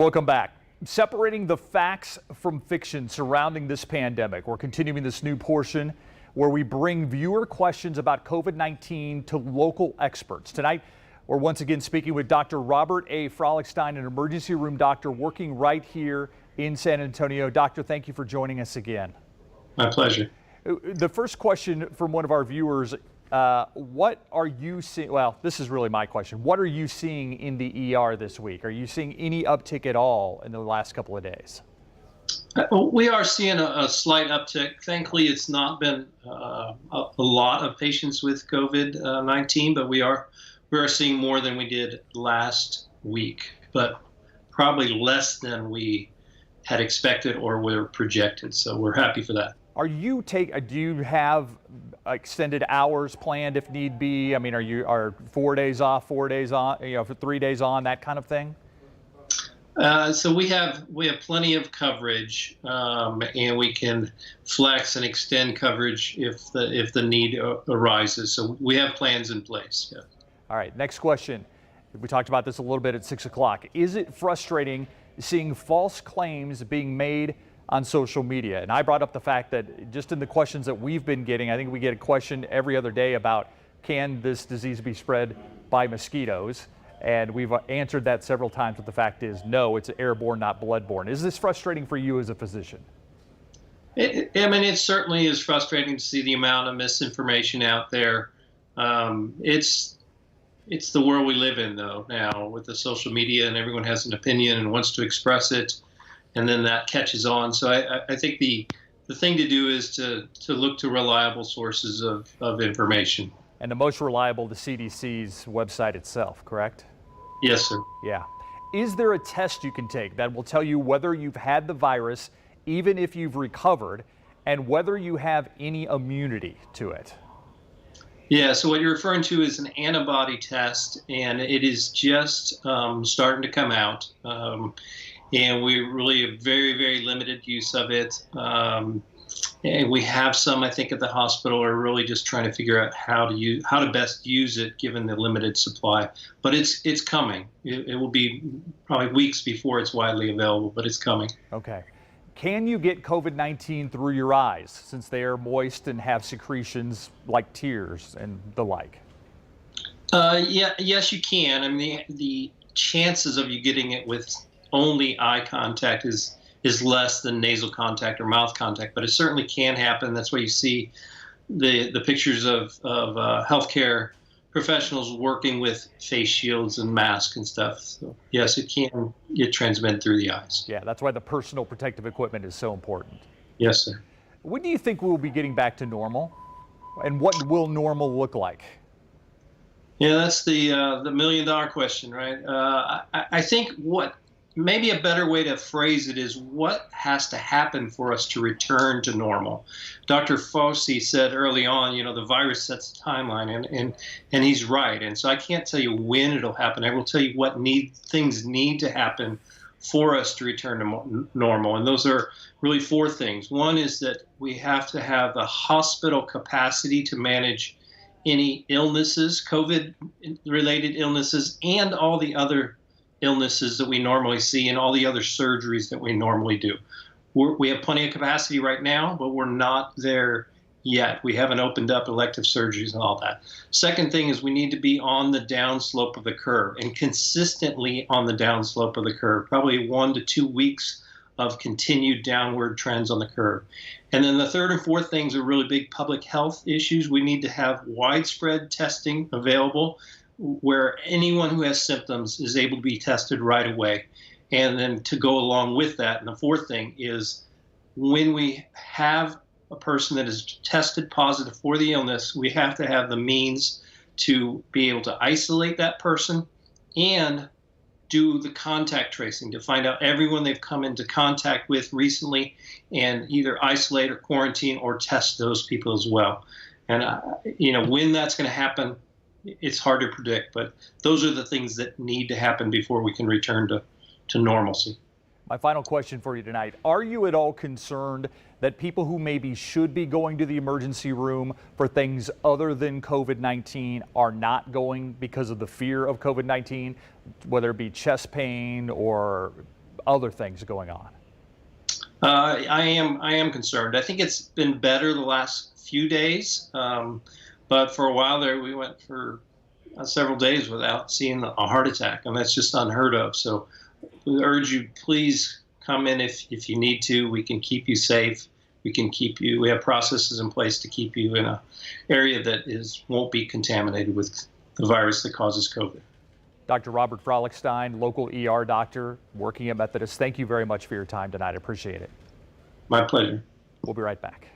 Welcome back. Separating the facts from fiction surrounding this pandemic. We're continuing this new portion where we bring viewer questions about COVID-19 to local experts. Tonight, we're once again speaking with Dr. Robert A. Frolichstein, an emergency room doctor working right here in San Antonio. Doctor, thank you for joining us again. My pleasure. The first question from one of our viewers, what are you seeing? Well, this is really my question. What are you seeing in the ER this week? Are you seeing any uptick at all in the last couple of days? We are seeing a slight uptick. Thankfully, it's not been a lot of patients with COVID-19, but we are seeing more than we did last week, but probably less than we had expected or were projected. So we're happy for that. Do you have extended hours planned if need be? I mean, are 4 days off, 4 days on, for 3 days on, that kind of thing? So we have plenty of coverage, and we can flex and extend coverage if the need arises. So we have plans in place. Yeah. All right. Next question. We talked about this a little bit at 6 o'clock. Is it frustrating seeing false claims being made on social media? And I brought up the fact that just in the questions that we've been getting, I think we get a question every other day about, can this disease be spread by mosquitoes? And we've answered that several times, but the fact is no, it's airborne, not bloodborne. Is this frustrating for you as a physician? It certainly is frustrating to see the amount of misinformation out there. It's the world we live in, though, now with the social media, and everyone has an opinion and wants to express it, and then that catches on. So I think the thing to do is to look to reliable sources of information. And the most reliable, the CDC's website itself, correct? Yes, sir. Yeah. Is there a test you can take that will tell you whether you've had the virus, even if you've recovered, and whether you have any immunity to it? Yeah, so what you're referring to is an antibody test, and it is just starting to come out. And we really have very, very limited use of it. And we have some, I think, at the hospital are really just trying to figure out how to best use it given the limited supply. But it's coming. It will be probably weeks before it's widely available, but it's coming. Okay. Can you get COVID-19 through your eyes since they are moist and have secretions like tears and the like? Yes, you can. I mean, the chances of you getting it with only eye contact is less than nasal contact or mouth contact, but it certainly can happen. That's why you see the pictures of healthcare professionals working with face shields and masks and stuff. So yes, it can get transmitted through the eyes. Yeah, that's why the personal protective equipment is so important. Yes, sir. When do you think we'll be getting back to normal? And what will normal look like? Yeah, that's the $1 million question, right? I think maybe a better way to phrase it is what has to happen for us to return to normal. Dr. Fauci said early on, the virus sets the timeline, and he's right. And so I can't tell you when it'll happen. I will tell you what things need to happen for us to return to normal. And those are really 4 things. One is that we have to have the hospital capacity to manage any illnesses, COVID-related illnesses, and all the other illnesses that we normally see and all the other surgeries that we normally do. We have plenty of capacity right now, but we're not there yet. We haven't opened up elective surgeries and all that. Second thing is we need to be on the downslope of the curve and consistently on the downslope of the curve, probably 1 to 2 weeks of continued downward trends on the curve. And then the third and fourth things are really big public health issues. We need to have widespread testing available where anyone who has symptoms is able to be tested right away. And then to go along with that, and the fourth thing is when we have a person that is tested positive for the illness, we have to have the means to be able to isolate that person and do the contact tracing to find out everyone they've come into contact with recently and either isolate or quarantine or test those people as well. And, when that's going to happen, it's hard to predict, but those are the things that need to happen before we can return to normalcy. My final question for you tonight, are you at all concerned that people who maybe should be going to the emergency room for things other than COVID-19 are not going because of the fear of COVID-19, whether it be chest pain or other things going on? I am concerned. I think it's been better the last few days, but for a while there, we went for several days without seeing a heart attack, and that's just unheard of. So we urge you, please come in if you need to. We can keep you safe. We can keep you. We have processes in place to keep you in a area that won't be contaminated with the virus that causes COVID. Dr. Robert Frolichstein, local ER doctor working at Methodist. Thank you very much for your time tonight. I appreciate it. My pleasure. We'll be right back.